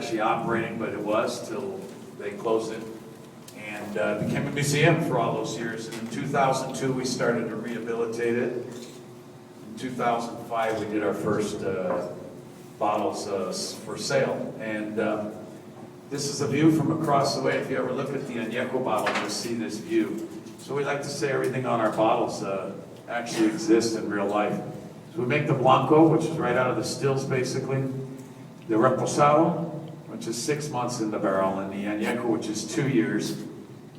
actually operating, but it was till they closed it. And it became a museum for all those years. And in 2002, we started to rehabilitate it. In 2005, we did our first bottles for sale. And this is a view from across the way. If you ever look at the Añejo bottle, you'll see this view. So we like to say everything on our bottles actually exists in real life. So we make the Blanco, which is right out of the stills basically, the Reposado, which is 6 months in the barrel, and the Añejo, which is 2 years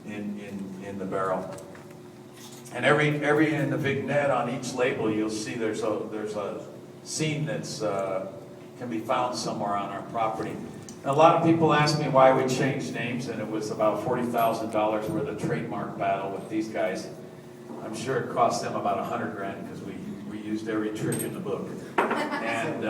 in the barrel. And every in the vignette on each label, you'll see there's a scene that's can be found somewhere on our property. And a lot of people ask me why we changed names, and it was about $40,000 worth of trademark battle with these guys. I'm sure it cost them about $100,000 because we used every trick in the book. And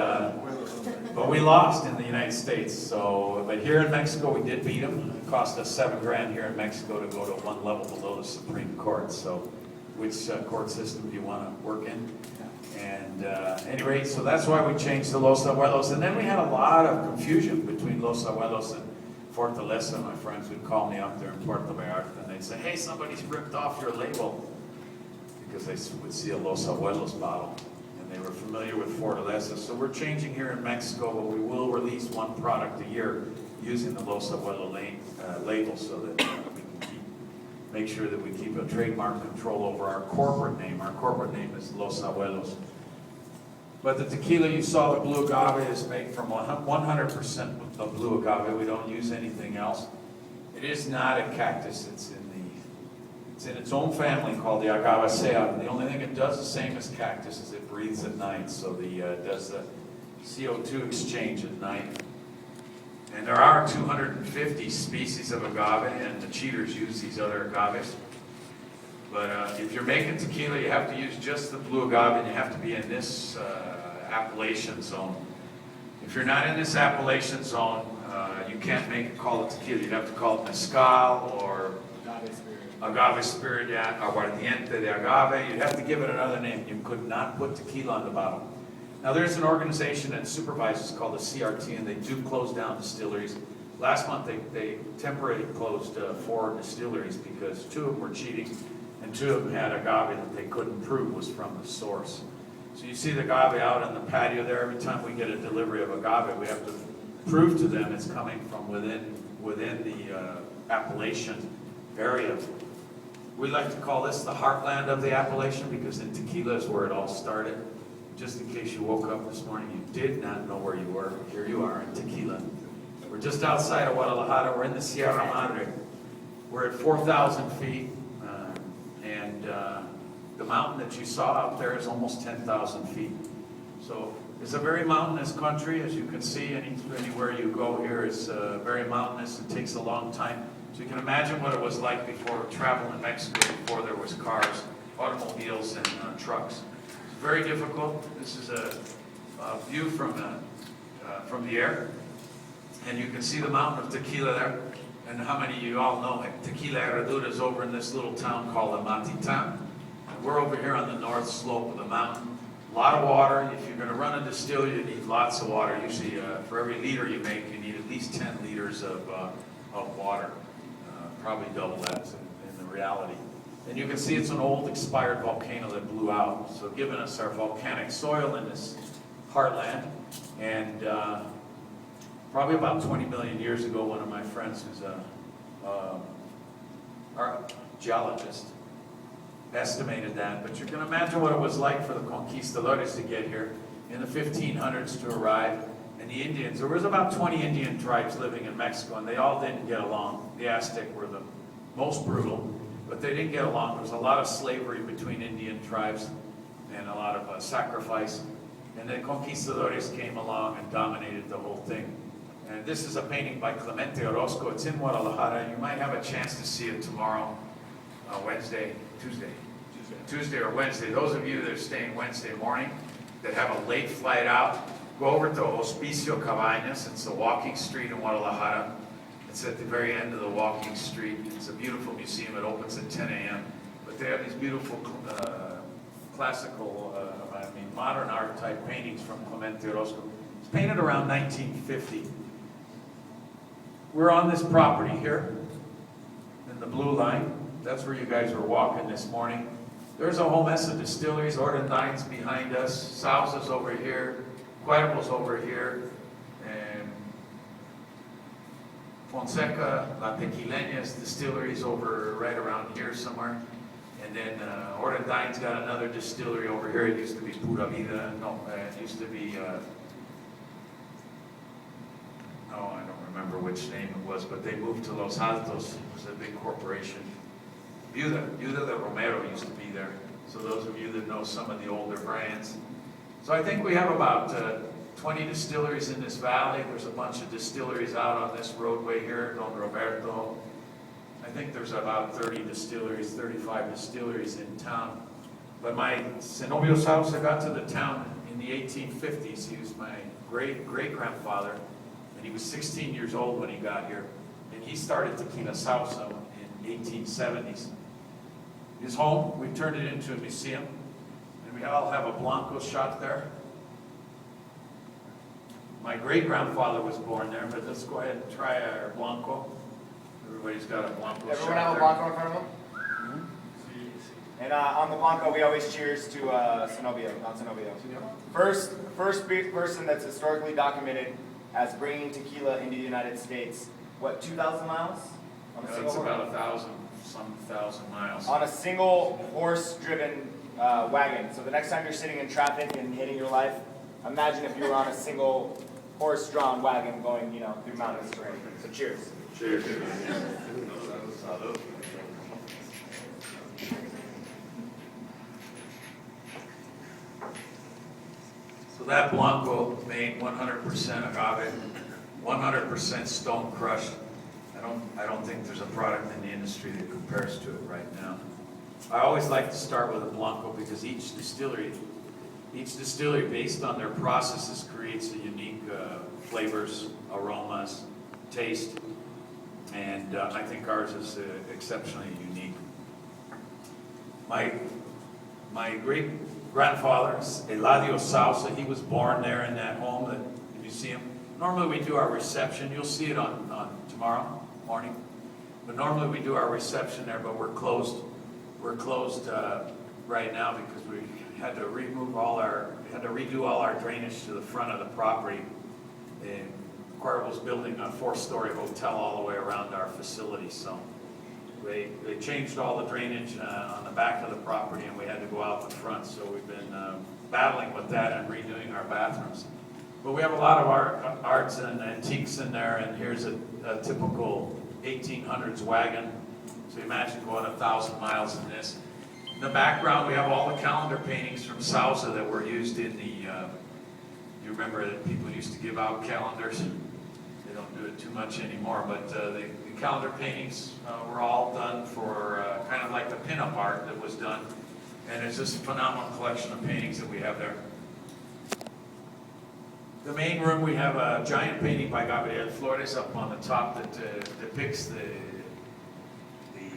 but we lost in the United States. So, but here in Mexico, we did beat them. It cost us $7,000 here in Mexico to go to one level below the Supreme Court. So, which court system do you want to work in? And at any rate, so that's why we changed to Los Abuelos. And then we had a lot of confusion between Los Abuelos and Fortaleza. My friends would call me up there in Puerto Vallarta, and they'd say, hey, somebody's ripped off your label, because they would see a Los Abuelos bottle. And they were familiar with Fortaleza. So we're changing here in Mexico, but we will release one product a year using the Los Abuelos label so that we can make sure that we keep a trademark control over our corporate name. Our corporate name is Los Abuelos. But the tequila you saw, the blue agave, is made from 100% of blue agave. We don't use anything else. It is not a cactus. It's in its own family called the Agaveaceae. The only thing it does the same as cactus is it breathes at night. So it does the CO2 exchange at night. And there are 250 species of agave, and the cheaters use these other agaves. But if you're making tequila, you have to use just the blue agave, and you have to be in this appellation zone. If you're not in this appellation zone, you can't call it tequila. You'd have to call it mezcal or agave spirit, aguardiente de agave. You'd have to give it another name. You could not put tequila on the bottle. Now there's an organization that supervises called the CRT, and they do close down distilleries. Last month they temporarily closed 4 distilleries because 2 of them were cheating, and 2 of them had agave that they couldn't prove was from the source. So you see the agave out on the patio there. Every time we get a delivery of agave, we have to prove to them it's coming from within the Appalachian area. We like to call this the heartland of the Appalachian because in tequila is where it all started. Just in case you woke up this morning, you did not know where you were. Here you are in Tequila. We're just outside of Guadalajara. We're in the Sierra Madre. We're at 4,000 feet, and the mountain that you saw out there is almost 10,000 feet. So it's a very mountainous country, as you can see. Anywhere you go here is very mountainous. It takes a long time. So you can imagine what it was like before traveling in Mexico, before there was cars, automobiles, and trucks. It's very difficult. This is a view from the air, and you can see the mountain of Tequila there. And how many of you all know it? Tequila Herradura is over in this little town called Amatitan. We're over here on the north slope of the mountain. A lot of water. If you're going to run a distillery, you need lots of water. Usually, for every liter you make, you need at least 10 liters of water. Probably double that in the reality. And you can see it's an old expired volcano that blew out, so giving us our volcanic soil in this heartland. And probably about 20 million years ago, one of my friends who's a geologist estimated that. But you can imagine what it was like for the conquistadores to get here in the 1500s to arrive. And the Indians, there was about 20 Indian tribes living in Mexico, and they all didn't get along. The Aztec were the most brutal, but they didn't get along. There was a lot of slavery between Indian tribes and a lot of sacrifice. And the conquistadores came along and dominated the whole thing. And this is a painting by Clemente Orozco. It's in Guadalajara. You might have a chance to see it tomorrow, Tuesday or Wednesday. Those of you that are staying Wednesday morning, that have a late flight out, go over to Hospicio Cabañas. It's a walking street in Guadalajara. It's at the very end of the walking street. It's a beautiful museum. It opens at 10 a.m. But they have these beautiful classical, modern art type paintings from Clemente Orozco. It's painted around 1950. we're on this property here, in the blue line. That's where you guys were walking this morning. There's a whole mess of distilleries. Ordindine's behind us, Sauza's over here, Cuervo's over here, and Fonseca, La Tequileña's distilleries over right around here somewhere. And then Ordindine's got another distillery over here. It used to be Pura Vida. No, it used to be, no, I don't remember which name it was, but they moved to Los Altos. It was a big corporation. Viuda de Romero used to be there. So those of you that know some of the older brands. So I think we have about 20 distilleries in this valley. There's a bunch of distilleries out on this roadway here, Don Roberto. I think there's about 30 distilleries, 35 distilleries in town. But Zenobio Sauza got to the town in the 1850s. He was my great-grandfather, and he was 16 years old when he got here. And he started Tequila Sauza in 1870s. His home, we turned it into a museum, and we all have a Blanco shot there. My great-grandfather was born there, but let's go ahead and try our Blanco. Everybody's got a Blanco. Everyone have a Blanco in front of them? And on the Blanco, we always cheers to Zenobio, not Zenobio. First person that's historically documented as bringing tequila into the United States. What, 2,000 miles? It's about 1,000 miles. On a single horse-driven wagon. So the next time you're sitting in traffic and hating your life, imagine if you were on a single horse-drawn wagon going, through mountains terrain. So cheers. Cheers. So that Blanco made 100% agave, 100% stone crushed. I don't think there's a product in the industry that compares to it right now. I always like to start with a Blanco because each distillery based on their processes creates a unique flavors, aromas, taste, and I think ours is exceptionally unique. My great-grandfather, Eladio Sauza, he was born there in that home, the museum. Normally we do our reception, you'll see it on tomorrow morning, but normally we do our reception there, but we're closed. We're closed right now because we had to redo all our drainage to the front of the property. And Cuervo's building a 4-story hotel all the way around our facility, so they changed all the drainage on the back of the property, and we had to go out the front. So we've been battling with that and redoing our bathrooms. But we have a lot of arts and antiques in there, and here's a typical 1800s wagon. So imagine going 1,000 miles in this. In the background, we have all the calendar paintings from Sauza that were used in the, you remember that people used to give out calendars? They don't do it too much anymore, but the calendar paintings were all done for kind of like the pinup art that was done. And it's just a phenomenal collection of paintings that we have there. The main room, we have a giant painting by Gabriel Flores up on the top that depicts the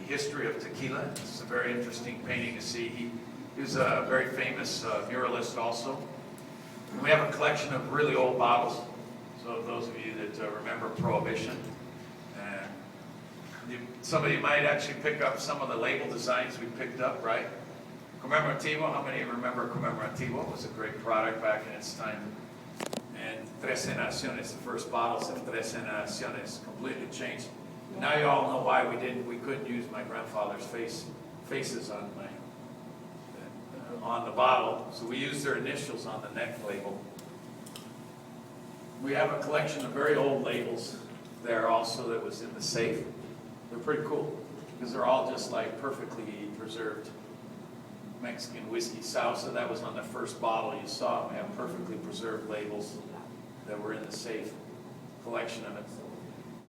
history of tequila. It's a very interesting painting to see. He was a very famous muralist also. And we have a collection of really old bottles. So those of you that remember Prohibition, some of you might actually pick up some of the label designs we picked up, right? Commemorativo, how many remember Commemorativo? It was a great product back in its time. And Tres Naciones, the first bottles of Tres Naciones completely changed. Now you all know why we couldn't use my grandfather's faces on on the bottle. So we used their initials on the neck label. We have a collection of very old labels there also that was in the safe. They're pretty cool because they're all just like perfectly preserved Mexican whiskey Sauza. That was on the first bottle you saw. We have perfectly preserved labels that were in the safe collection of it.